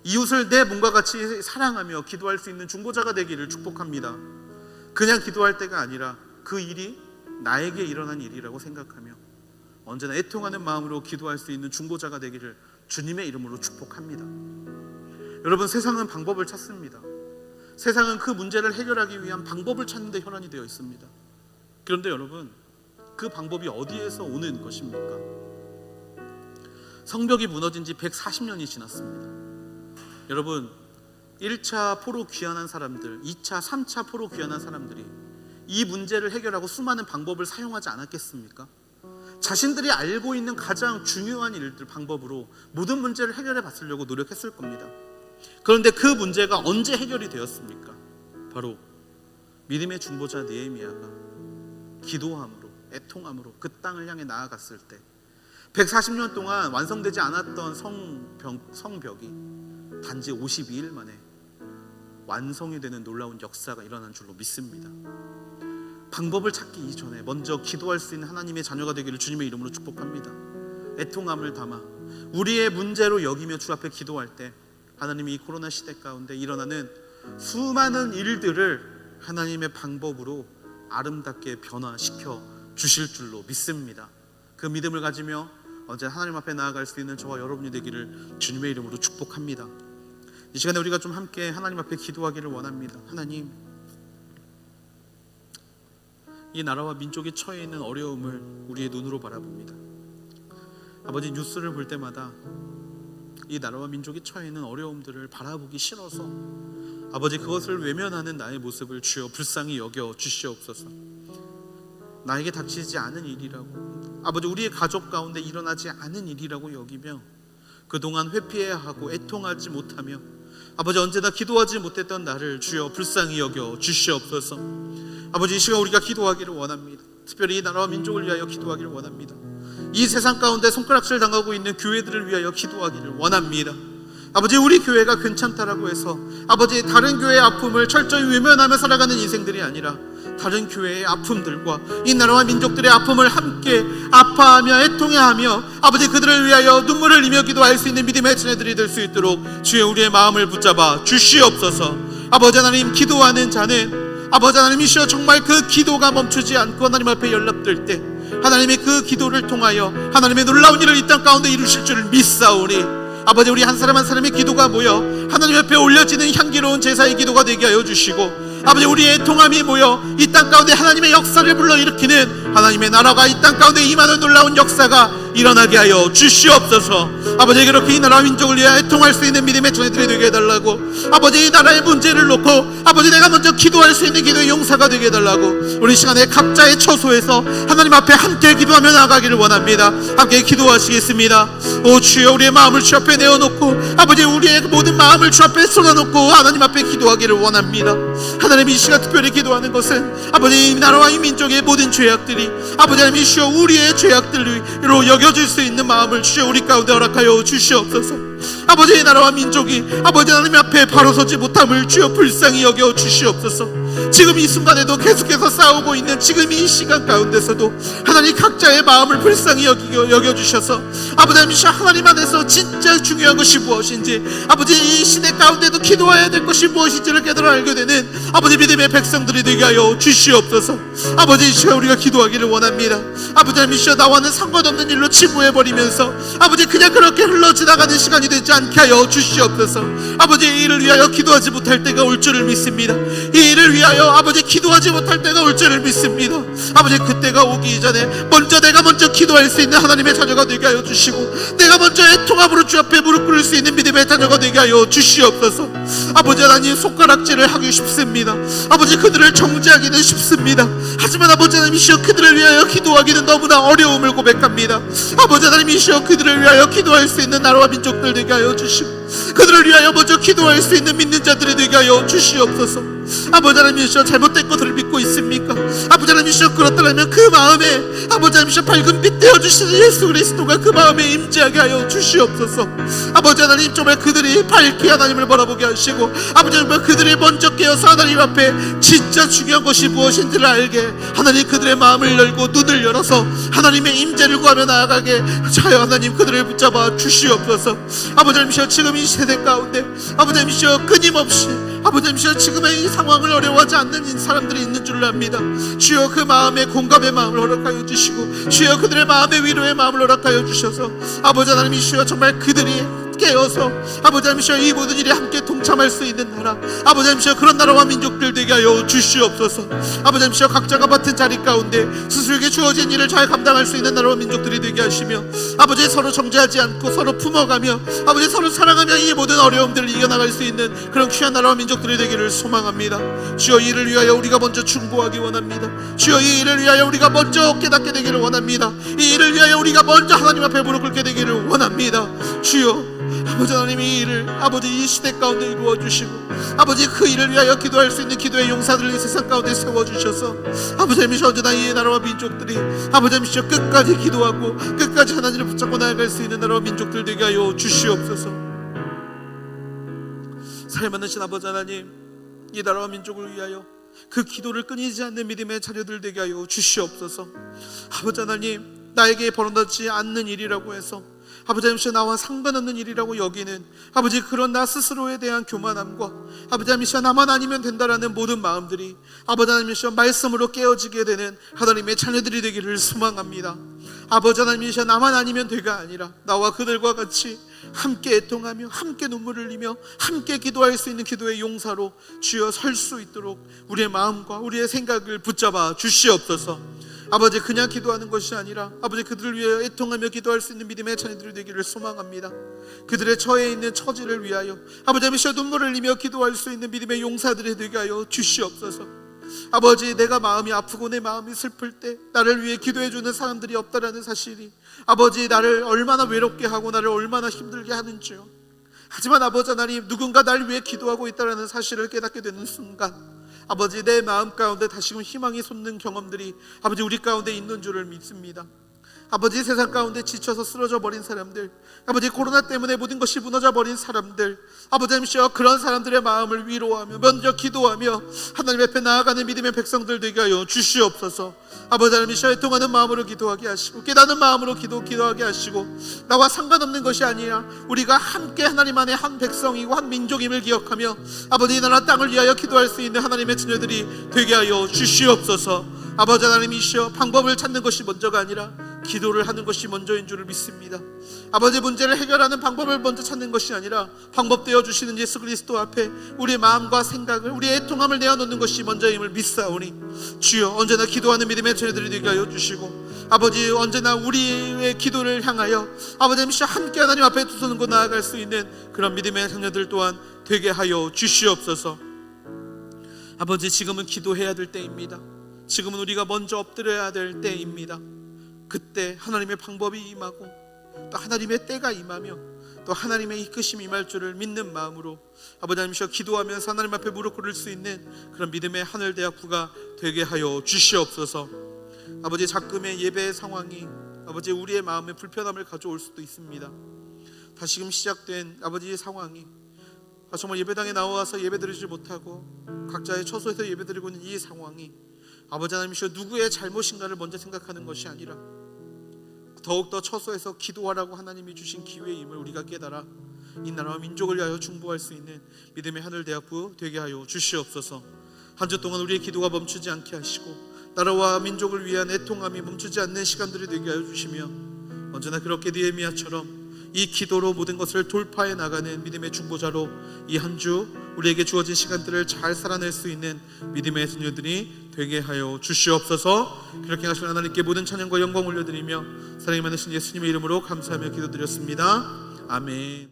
이웃을 내 몸과 같이 사랑하며 기도할 수 있는 중보자가 되기를 축복합니다. 그냥 기도할 때가 아니라 그 일이 나에게 일어난 일이라고 생각하며 언제나 애통하는 마음으로 기도할 수 있는 중보자가 되기를 주님의 이름으로 축복합니다. 여러분, 세상은 방법을 찾습니다. 세상은 그 문제를 해결하기 위한 방법을 찾는 데 혈안이 되어 있습니다. 그런데 여러분, 그 방법이 어디에서 오는 것입니까? 성벽이 무너진 지 140년이 지났습니다. 여러분, 1차 포로 귀환한 사람들, 2차, 3차 포로 귀환한 사람들이 이 문제를 해결하고 수많은 방법을 사용하지 않았겠습니까? 자신들이 알고 있는 가장 중요한 일들, 방법으로 모든 문제를 해결해 봤으려고 노력했을 겁니다. 그런데 그 문제가 언제 해결이 되었습니까? 바로 믿음의 중보자 느헤미야가 기도함으로, 애통함으로 그 땅을 향해 나아갔을 때 140년 동안 완성되지 않았던 성벽이 단지 52일 만에 완성이 되는 놀라운 역사가 일어난 줄로 믿습니다. 방법을 찾기 이전에 먼저 기도할 수 있는 하나님의 자녀가 되기를 주님의 이름으로 축복합니다. 애통함을 담아 우리의 문제로 여기며 주 앞에 기도할 때 하나님이 이 코로나 시대 가운데 일어나는 수많은 일들을 하나님의 방법으로 아름답게 변화시켜 주실 줄로 믿습니다. 그 믿음을 가지며 언제 하나님 앞에 나아갈 수 있는 저와 여러분이 되기를 주님의 이름으로 축복합니다. 이 시간에 우리가 좀 함께 하나님 앞에 기도하기를 원합니다. 하나님, 이 나라와 민족이 처해 있는 어려움을 우리의 눈으로 바라봅니다. 아버지, 뉴스를 볼 때마다 이 나라와 민족이 처해 있는 어려움들을 바라보기 싫어서 아버지 그것을 외면하는 나의 모습을 주여 불쌍히 여겨 주시옵소서. 나에게 닥치지 않은 일이라고, 아버지 우리의 가족 가운데 일어나지 않은 일이라고 여기며 그동안 회피해야 하고 애통하지 못하며 아버지 언제나 기도하지 못했던 나를 주여 불쌍히 여겨 주시옵소서. 아버지 이 시간 우리가 기도하기를 원합니다. 특별히 이 나라와 민족을 위하여 기도하기를 원합니다. 이 세상 가운데 손가락질 당하고 있는 교회들을 위하여 기도하기를 원합니다. 아버지 우리 교회가 괜찮다라고 해서 아버지 다른 교회의 아픔을 철저히 외면하며 살아가는 인생들이 아니라 다른 교회의 아픔들과 이 나라와 민족들의 아픔을 함께 아파하며 애통해하며 아버지 그들을 위하여 눈물을 흘리며 기도할 수 있는 믿음의 자녀들이 될 수 있도록 주여 우리의 마음을 붙잡아 주시옵소서. 아버지 하나님, 기도하는 자는 아버지 하나님이시여 정말 그 기도가 멈추지 않고 하나님 앞에 연락될 때 하나님의 그 기도를 통하여 하나님의 놀라운 일을 이 땅 가운데 이루실 줄을 믿사오니 아버지 우리 한 사람 한 사람의 기도가 모여 하나님 앞에 올려지는 향기로운 제사의 기도가 되게 하여 주시고 아버지 우리의 통함이 모여 이 땅 가운데 하나님의 역사를 불러일으키는 하나님의 나라가 이 땅 가운데 임하는 놀라운 역사가 일어나게 하여 주시옵소서. 아버지 그렇게 이 나라와 민족을 위하여 애통할 수 있는 믿음의 자녀들이 되게 해달라고 아버지 이 나라의 문제를 놓고 아버지 내가 먼저 기도할 수 있는 기도의 용사가 되게 해달라고 우리 시간에 각자의 처소에서 하나님 앞에 함께 기도하며 나아가기를 원합니다. 함께 기도하시겠습니다. 오 주여 우리의 마음을 주 앞에 내어놓고 아버지 우리의 모든 마음을 주 앞에 쏟아놓고 하나님 앞에 기도하기를 원합니다. 하나님 이 시간 특별히 기도하는 것은 아버지 이 나라와 이 민족의 모든 죄악들이 아버지 하나님 주여 우리의 죄악들로 여겨질 수 있는 마음을 주여 우리 가운데 허락하여 주시옵소서. 아버지 이 나라와 민족이 아버지 하나님 앞에 바로 서지 못함을 주여 불쌍히 여겨 주시옵소서. 지금 이 순간에도 계속해서 싸우고 있는 지금 이 시간 가운데서도 하나님 각자의 마음을 불쌍히 여겨주셔서 아버지 하나님 안에서 진짜 중요한 것이 무엇인지 아버지 이 시대 가운데도 기도해야 될 것이 무엇인지를 깨달아 알게 되는 아버지 믿음의 백성들이 되게 하여 주시옵소서. 아버지 이 시간 우리가 기도하기를 원합니다. 아버지 하나님 나와는 상관없는 일로 침묵해버리면서 아버지 그냥 그렇게 흘러지나가는 시간이 되지 않게 하여 주시옵소서. 아버지 이 일을 위하여 기도하지 못할 때가 올 줄을 믿습니다. 이 일을 위하여 아버지 기도하지 못할 때가 올 줄을 믿습니다. 아버지 그때가 오기 전에 내가 먼저 기도할 수 있는 하나님의 자녀가 되게 하여 주시고 내가 먼저 애통함으로 주 앞에 무릎 꿇을 수 있는 믿음의 자녀가 되게 하여 주시옵소서. 아버지 하나님 손가락질을 하기 쉽습니다. 아버지 그들을 정죄하기는 쉽습니다. 하지만 아버지 하나님이시여 그들을 위하여 기도하기는 너무나 어려움을 고백합니다. 아버지 하나님이시여 그들을 위하여 기도할 수 있는 나라와 민족들 되게 하여 주시고 그들을 위하여 먼저 기도할 수 있는 믿는 자들이 되게 하여 주시옵소서. 아버지 하나님이시여 잘못된 것들을 믿고 있습니까? 아버지 하나님이시여 그렇다면 그 마음에 아버지 하나님이시여 밝은 빛 되어주시는 예수 그리스도가 그 마음에 임재하게 하여 주시옵소서. 아버지 하나님 정말 그들이 밝게 하나님을 바라보게 하시고 아버지 하나님 그들이 먼저 깨어서 하나님 앞에 진짜 중요한 것이 무엇인지를 알게 하나님 그들의 마음을 열고 눈을 열어서 하나님의 임재를 구하며 나아가게 하여 하나님 그들을 붙잡아 주시옵소서. 아버지 하나님이시여 지금 이 세대 가운데 아버지 하나님이시여 끊임없이 아버지 하나님이시여 지금의 이 상황을 어려워하지 않는 사람들이 있는 줄을 압니다. 주여 그 마음에 공감의 마음을 허락하여 주시고 주여 그들의 마음에 위로의 마음을 허락하여 주셔서 아버지 하나님이시여 정말 그들이 깨어서 아버지 하나님이시여 이 모든 일에 함께 동참할 수 있는 나라 아버지 하나님이시여 그런 나라와 민족들 되게 하여 주시옵소서. 아버지 하나님이시여 각자가 맡은 자리 가운데 스스로에게 주어진 일을 잘 감당할 수 있는 나라와 민족들이 되게 하시며 아버지 서로 정죄하지 않고 서로 품어가며 아버지 서로 사랑하며 이 모든 어려움들을 이겨나갈 수 있는 그런 귀한 나라와 민족들이 되기를 소망합니다. 주여 이 일을 위하여 우리가 먼저 충고하기 원합니다. 주여 이 일을 위하여 우리가 먼저 깨닫게 되기를 원합니다. 이 일을 위하여 우리가 먼저 하나님 앞에 무릎 꿇게 되기를 원합니다. 주여 아버지 하나님 이 일을 아버지 이 시대 가운데 이루어 주시고 아버지 그 일을 위하여 기도할 수 있는 기도의 용사들을 이 세상 가운데 세워주셔서 아버지 하나님이시여 언제나 이 나라와 민족들이 아버지 하나님이시여 끝까지 기도하고 끝까지 하나님을 붙잡고 나아갈 수 있는 나라와 민족들 되게 하여 주시옵소서. 사랑받으신 아버지 하나님 이 나라와 민족을 위하여 그 기도를 끊이지 않는 믿음의 자녀들 되게 하여 주시옵소서. 아버지 하나님, 나에게 벌어지지 않는 일이라고 해서 아버지 하나님, 나와 상관없는 일이라고 여기는 아버지 그런 나 스스로에 대한 교만함과 아버지 하나님, 나만 아니면 된다라는 모든 마음들이 아버지 하나님, 말씀으로 깨어지게 되는 하나님의 자녀들이 되기를 소망합니다. 아버지 하나님, 나만 아니면 되가 아니라 나와 그들과 같이 함께 애통하며 함께 눈물을 흘리며 함께 기도할 수 있는 기도의 용사로 주여 설 수 있도록 우리의 마음과 우리의 생각을 붙잡아 주시옵소서. 아버지, 그냥 기도하는 것이 아니라 아버지 그들을 위하여 애통하며 기도할 수 있는 믿음의 자녀들이 되기를 소망합니다. 그들의 처해 있는 처지를 위하여 아버지 하나님, 눈물을 흘리며 기도할 수 있는 믿음의 용사들이 되게 하여 주시옵소서. 아버지, 내가 마음이 아프고 내 마음이 슬플 때 나를 위해 기도해 주는 사람들이 없다라는 사실이 아버지 나를 얼마나 외롭게 하고 나를 얼마나 힘들게 하는지요. 하지만 아버지 하나님, 누군가 나를 위해 기도하고 있다라는 사실을 깨닫게 되는 순간 아버지, 내 마음 가운데 다시금 희망이 솟는 경험들이 아버지 우리 가운데 있는 줄을 믿습니다. 아버지, 세상 가운데 지쳐서 쓰러져 버린 사람들, 아버지 코로나 때문에 모든 것이 무너져 버린 사람들, 아버지 하나님, 그런 사람들의 마음을 위로하며 먼저 기도하며 하나님 앞에 나아가는 믿음의 백성들 되게 하여 주시옵소서. 아버지 하나님, 애통하는 마음으로 기도하게 하시고 깨닫는 마음으로 기도하게 하시고 나와 상관없는 것이 아니라 우리가 함께 하나님 안에 한 백성이고 한 민족임을 기억하며 아버지 이 나라 땅을 위하여 기도할 수 있는 하나님의 자녀들이 되게 하여 주시옵소서. 아버지 하나님이시여, 방법을 찾는 것이 먼저가 아니라 기도를 하는 것이 먼저인 줄을 믿습니다. 아버지, 문제를 해결하는 방법을 먼저 찾는 것이 아니라 방법 되어 주시는 예수 그리스도 앞에 우리의 마음과 생각을, 우리의 애통함을 내어놓는 것이 먼저임을 믿사오니 주여, 언제나 기도하는 믿음의 자녀들이 되게 하여 주시고 아버지, 언제나 우리의 기도를 향하여 아버지 함께 하나님 앞에 두 손을 들고 나아갈 수 있는 그런 믿음의 자녀들 또한 되게 하여 주시옵소서. 아버지, 지금은 기도해야 될 때입니다. 지금은 우리가 먼저 엎드려야 될 때입니다. 그때 하나님의 방법이 임하고 또 하나님의 때가 임하며 또 하나님의 이끄심이 임할 줄을 믿는 마음으로 아버지 하나님, 기도하면서 하나님 앞에 무릎 꿇을 수 있는 그런 믿음의 하늘대학부가 되게 하여 주시옵소서. 아버지, 자금의 예배의 상황이 아버지 우리의 마음에 불편함을 가져올 수도 있습니다. 다시금 시작된 아버지의 상황이 정말 예배당에 나와서 예배드리지 못하고 각자의 처소에서 예배드리고 있는 이 상황이 아버지 하나님, 누구의 잘못인가를 먼저 생각하는 것이 아니라 더욱더 처소에서 기도하라고 하나님이 주신 기회임을 우리가 깨달아 이 나라와 민족을 위하여 중보할 수 있는 믿음의 하늘대학부 되게 하여 주시옵소서. 한 주 동안 우리의 기도가 멈추지 않게 하시고 나라와 민족을 위한 애통함이 멈추지 않는 시간들이 되게 하여 주시며 언제나 그렇게 느헤미야처럼 이 기도로 모든 것을 돌파해 나가는 믿음의 중보자로 이 한 주 우리에게 주어진 시간들을 잘 살아낼 수 있는 믿음의 자녀들이 되게 하여 주시옵소서. 그렇게 하시는 하나님께 모든 찬양과 영광 올려드리며 사랑이 많으신 예수님의 이름으로 감사하며 기도드렸습니다. 아멘.